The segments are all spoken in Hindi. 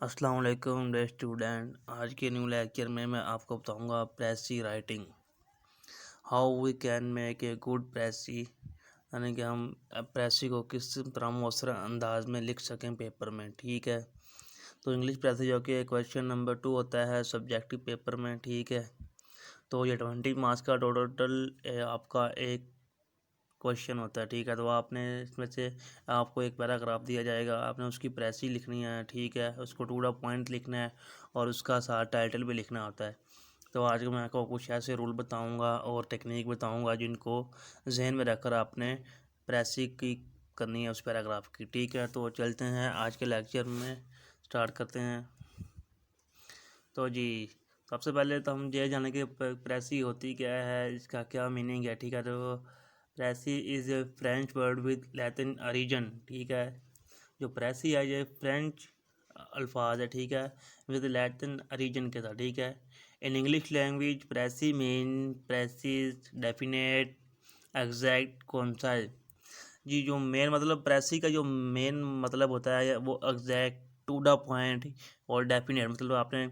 अस्सलाम वालेकुम डियर स्टूडेंट। आज के न्यू लेक्चर में मैं आपको बताऊंगा precis writing, how we can make a good precis, यानी कि हम प्रेसी को किस तरह मौसर अंदाज में लिख सकें पेपर में। ठीक है, तो इंग्लिश प्रेसी जो कि क्वेश्चन नंबर 2 होता है सब्जेक्टिव पेपर में। ठीक है, तो ये 20 मार्क्स का टोटल आपका एक क्वेश्चन होता है। ठीक है, तो आपने इसमें से आपको एक पैराग्राफ दिया जाएगा, आपने उसकी प्रेसी लिखनी है। ठीक है, उसको टू द पॉइंट लिखना है और उसका साथ टाइटल भी लिखना होता है। तो आज मैं आपको कुछ ऐसे रूल बताऊंगा और टेक्निक बताऊंगा जिनको जहन में रखकर आपने प्रेसी की करनी है उस पैराग्राफ की। ठीक है, तो चलते हैं आज के लेक्चर में, स्टार्ट करते हैं। तो जी, सबसे पहले तो हम ये जाने कि प्रेसी होती क्या है, इसका क्या मीनिंग है। ठीक है, तो precis is a French word with Latin origin. ठीक है, जो प्रेसी है ये फ्रेंच अल्फाज है। ठीक है, विद लैटिन ओरिजिन के साथ। ठीक है, in English language precis mean precise definite exact concise. जी, जो मेन मतलब प्रेसी का जो मेन मतलब होता है वो एग्जैक्ट, टू द पॉइंट और डेफिनेट। मतलब आपने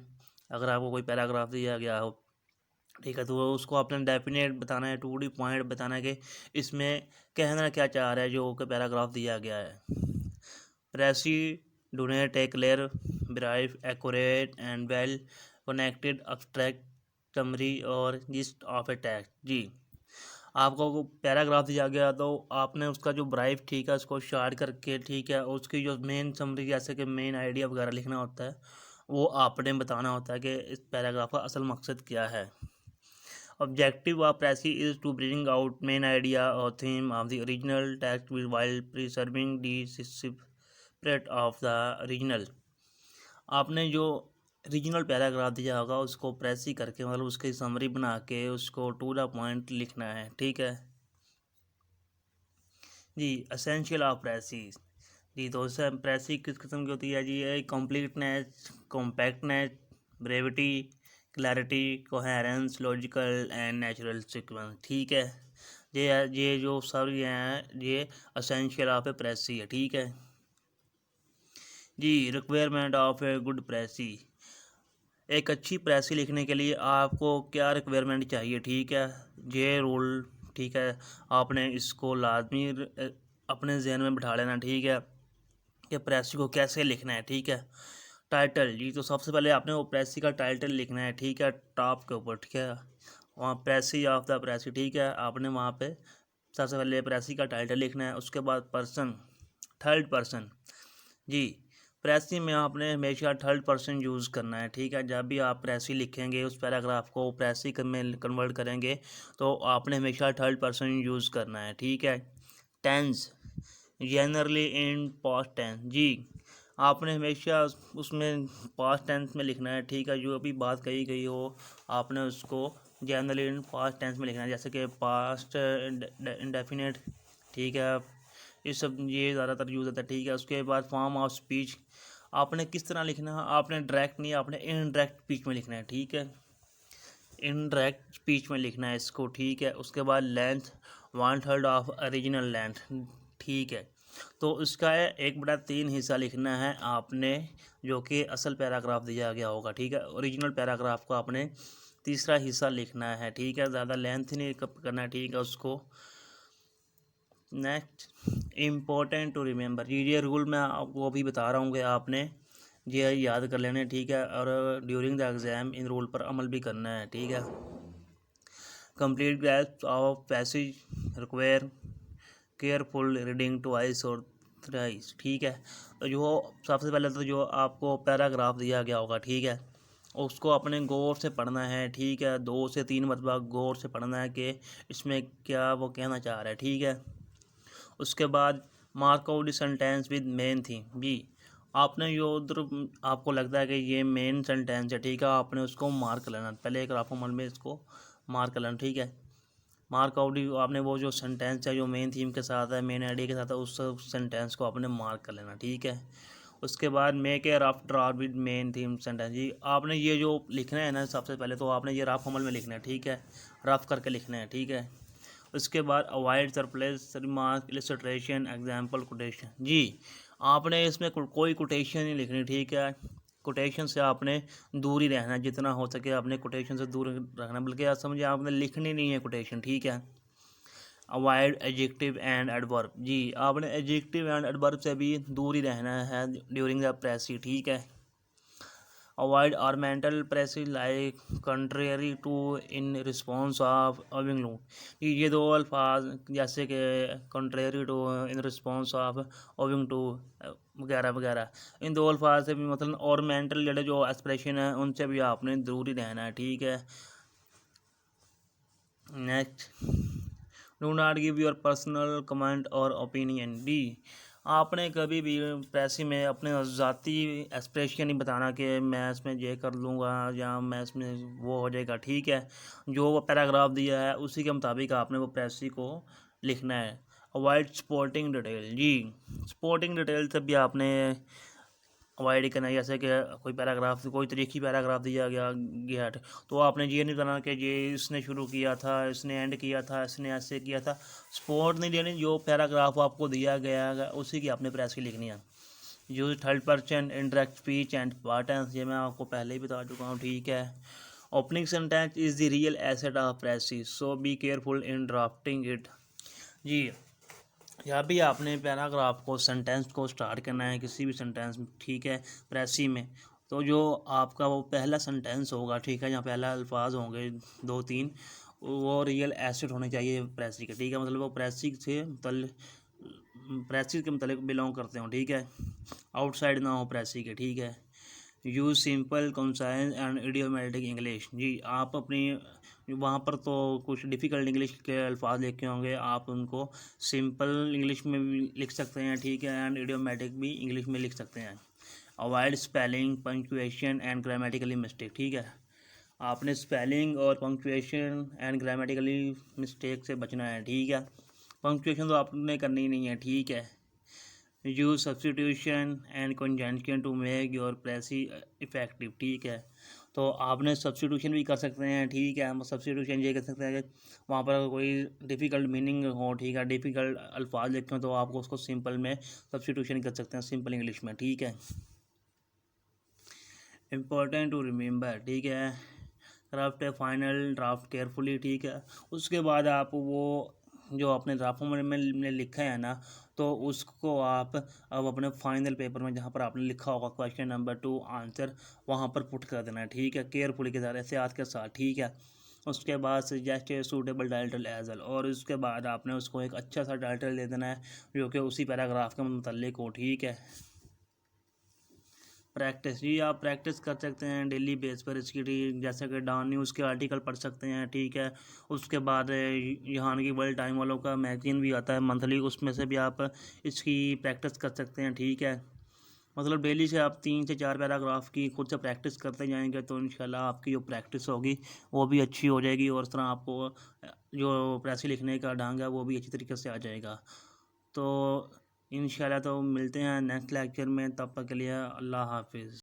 अगर आपको कोई पैराग्राफ दिया गया हो, ठीक है, तो उसको आपने डेफिनेट बताना है, टू डी पॉइंट बताना है कि इसमें कहना क्या चाह रहा है जो कि पैराग्राफ दिया गया है। Precis denote a clear brief accurate and well connected abstract summary और जिस्ट ऑफ ए टेक्स्ट। जी, आपको पैराग्राफ दिया गया तो आपने उसका जो ब्राइफ, ठीक है, उसको शार्ट करके, ठीक है, उसकी जो मेन समरी जैसे कि मेन आइडिया वगैरह लिखना होता है, वो आपने बताना होता है कि इस पैराग्राफ का असल मकसद क्या है। Objective of Pressy is to bring out main idea or theme of the original text while preserving the spirit of the original। आपने जो रीजनल पैराग्राफ दिया होगा उसको प्रेसी करके, मतलब उसकी समरी बना के उसको टू द पॉइंट लिखना है। ठीक है जी, एसेंशियल ऑफ प्रेसी। जी, तो इससे प्रेसी किस किस्म की होती है जी? ये completeness, compactness, brevity, clarity, coherence, logical and natural sequence. ठीक है, ये जो सब ये हैं, ये एसेंशियल ऑफ ए प्रेसी है। ठीक है जी, रिक्वायरमेंट ऑफ ए गुड प्रेसी। एक अच्छी प्रेसी लिखने के लिए आपको क्या रिक्वायरमेंट चाहिए? ठीक है, ये रूल, ठीक है, आपने इसको लाजमी अपने जहन में बिठा लेना। ठीक है, कि प्रेसी को कैसे लिखना है। ठीक है, टाइटल जी, तो सबसे पहले आपने वो प्रेसी का टाइटल लिखना है। ठीक है, टॉप के ऊपर। ठीक है, वहाँ प्रेसी ऑफ द प्रेसी। ठीक है, आपने वहाँ पे सबसे पहले प्रेसी का टाइटल लिखना है। उसके बाद पर्सन, थर्ड पर्सन। जी, प्रेसी में आपने हमेशा थर्ड पर्सन यूज़ करना है। ठीक है, जब भी आप प्रेसी लिखेंगे, उस पैराग्राफ को प्रेसी में कन्वर्ट करेंगे तो आपने हमेशा थर्ड पर्सन यूज़ करना है। ठीक है, tense, generally in past tense. जी, आपने हमेशा उसमें पास्ट टेंस में लिखना है। ठीक है, जो अभी बात कही गई हो आपने उसको जनरली इन पास्ट टेंस में लिखना है, जैसे कि पास्ट इंडेफिनिट। ठीक है, ये सब ये ज़्यादातर यूज़ होता है। ठीक है, उसके बाद फॉर्म ऑफ स्पीच आपने किस तरह लिखना है, आपने डायरेक्ट नहीं, आपने इनडायरेक्ट स्पीच में लिखना है। ठीक है, इनडायरेक्ट स्पीच में लिखना है इसको। ठीक है, उसके बाद लेंथ, 1/3 ऑफ ओरिजिनल लेंथ। ठीक है, तो इसका 1/3 हिस्सा लिखना है आपने, जो कि असल पैराग्राफ दिया गया होगा। ठीक है, ओरिजिनल पैराग्राफ को आपने तीसरा हिस्सा लिखना है। ठीक है, ज़्यादा लेंथ नहीं करना है। ठीक है, उसको नेक्स्ट इम्पोर्टेंट टू रिमेंबर। ये रूल मैं आपको अभी बता रहा हूँ कि आपने ये याद कर लेना है। ठीक है, और during the exam in rule पर अमल भी करना है। ठीक है, complete grasp of passage require careful reading twice और थ्राइस। ठीक है, तो जो सबसे पहले तो जो आपको पैराग्राफ दिया गया होगा, ठीक है, उसको अपने गौर से पढ़ना है। ठीक है, 2 से 3 मरतबा गौर से पढ़ना है कि इसमें क्या वो कहना चाह रहा है। ठीक है, उसके बाद mark out the sentence with main theme. जी, आपने जो उधर आपको लगता है कि ये मेन सेंटेंस है, ठीक है, आपने उसको मार्क कर लेना। पहले एक ग्राफ अमल में इसको मार्क कर लेना। ठीक है, मार्क आउट, आपने वो जो सेंटेंस है जो मेन थीम के साथ है, मेन आइडिया के साथ है, उस सेंटेंस को आपने मार्क कर लेना। ठीक है, उसके बाद make a rough draft with main theme sentence. जी, आपने ये जो लिखना है ना, सबसे पहले तो आपने ये रफ अमल में लिखना है। ठीक है, रफ करके लिखना है। ठीक है, उसके बाद avoid surplus remark illustration example quotation. जी, आपने इसमें कोई कोटेशन नहीं लिखनी। ठीक है, कोटेशन से आपने दूर ही रहना है, जितना हो सके आपने कोटेशन से दूर रखना, बल्कि आप समझिए आपने लिखनी नहीं है कोटेशन, ठीक है। अवॉइड एडजेक्टिव एंड एडवर्ब, जी आपने एडजेक्टिव एंड एडवर्ब से भी दूर ही रहना है ड्यूरिंग द प्रेसी, ठीक है। Avoid ornamental phrases like contrary to, in response of, owing लू, ये दो अल्फाज जैसे कि contrary to, in response of, owing to वगैरह वगैरह, इन दो अल्फाज से भी मतलब ऑर्नामेंटल जो एक्सप्रेशन है उनसे भी आपने दूर ही रहना है, ठीक है। Next, do not give your personal comment और ओपिनियन, डी आपने कभी भी प्रेसी में अपने ज़ाती एक्सप्रेशन नहीं बताना कि मैं इसमें ये कर लूँगा या मैं इसमें वो हो जाएगा, ठीक है। जो वो पैराग्राफ दिया है उसी के मुताबिक आपने वो प्रेसी को लिखना है। अवॉइड स्पोर्टिंग डिटेल, जी स्पोर्टिंग डिटेल से भी आपने अवॉइड करना है, जैसे कि कोई पैराग्राफ, कोई तरीकी पैराग्राफ दिया गया है तो आपने ये नहीं बताना कि ये इसने शुरू किया था, इसने एंड किया था, इसने ऐसे किया था, स्पोर्ट नहीं देनी। जो पैराग्राफ आपको दिया गया है उसी की आपने प्रेस की लिखनी है। Use third person indirect speech and past tense, ये मैं आपको पहले ही बता चुका हूँ, ठीक है। Opening sentence is the real asset of precis, so be careful in drafting it, जी जब भी आपने पैराग्राफ को, सेंटेंस को स्टार्ट करना है किसी भी सेंटेंस में, ठीक है, प्रेसी में, तो जो आपका वो पहला सेंटेंस होगा, ठीक है, जहाँ पहला अल्फाज होंगे 2-3, वो रियल एसेट होने चाहिए प्रेसी के, ठीक है, मतलब वो प्रेसी के मतलब बिलोंग करते हो, ठीक है, आउटसाइड ना हो प्रेसी के, ठीक है। Use simple concise and idiomatic English, जी आप अपनी वहाँ पर तो कुछ डिफ़िकल्ट इंग्लिश के अल्फाज लिखे होंगे, आप उनको सिंपल इंग्लिश में भी लिख सकते हैं, ठीक है, एंड इडियोमेटिक भी इंग्लिश में लिख सकते हैं। Avoid spelling, punctuation and grammatically mistake, ठीक है, आपने स्पेलिंग और पंक्चुएशन एंड ग्रामेटिकली मिस्टेक से बचना है, ठीक है। पंक्चुएशन तो आपने करनी नहीं है, ठीक है। Use substitution and conjunction to make your precis effective, ठीक है, तो आपने सब्सटीट्यूशन भी कर सकते हैं, ठीक है। हम सब्सटीट्यूशन ये कर सकते हैं कि वहाँ पर कोई डिफ़िकल्ट मीनिंग हो, ठीक है, डिफ़िकल्ट अल्फाज लिखे हो तो आपको उसको सिंपल में सब्सटीट्यूशन कर सकते हैं, सिंपल इंग्लिश में, ठीक है। इम्पोर्टेंट टू रिमेंबर, ठीक है, craft A final draft carefully, ठीक है। उसके बाद आप वो जो अपने ड्राफ्ट में लिखा है ना, तो उसको आप अब अपने फाइनल पेपर में जहाँ पर आपने लिखा होगा क्वेश्चन नंबर 2 आंसर, वहाँ पर पुट कर देना है, ठीक है, केयरफुली के साथ, एहतियात के साथ, ठीक है। उसके बाद suggest a suitable title as well, और उसके बाद आपने उसको एक अच्छा सा टाइटल दे देना है जो कि उसी पैराग्राफ के मुतल्लिक हो, ठीक है। प्रैक्टिस, जी आप प्रैक्टिस कर सकते हैं डेली बेस पर इसकी, जैसे कि डॉन न्यूज़ के आर्टिकल पढ़ सकते हैं, ठीक है। उसके बाद यहाँ की वर्ल्ड टाइम वालों का मैगजीन भी आता है मंथली, उसमें से भी आप इसकी प्रैक्टिस कर सकते हैं, ठीक है। मतलब डेली से आप 3 से 4 पैराग्राफ की खुद से प्रैक्टिस करते जाएंगे तो इंशाल्लाह आपकी जो प्रैक्टिस होगी वो भी अच्छी हो जाएगी, और इस तरह आपको जो प्रेसी लिखने का ढंग है वो भी अच्छी तरीके से आ जाएगा। तो इंशाल्लाह तो मिलते हैं नेक्स्ट लेक्चर में, तब तक के लिए अल्लाह हाफिज़।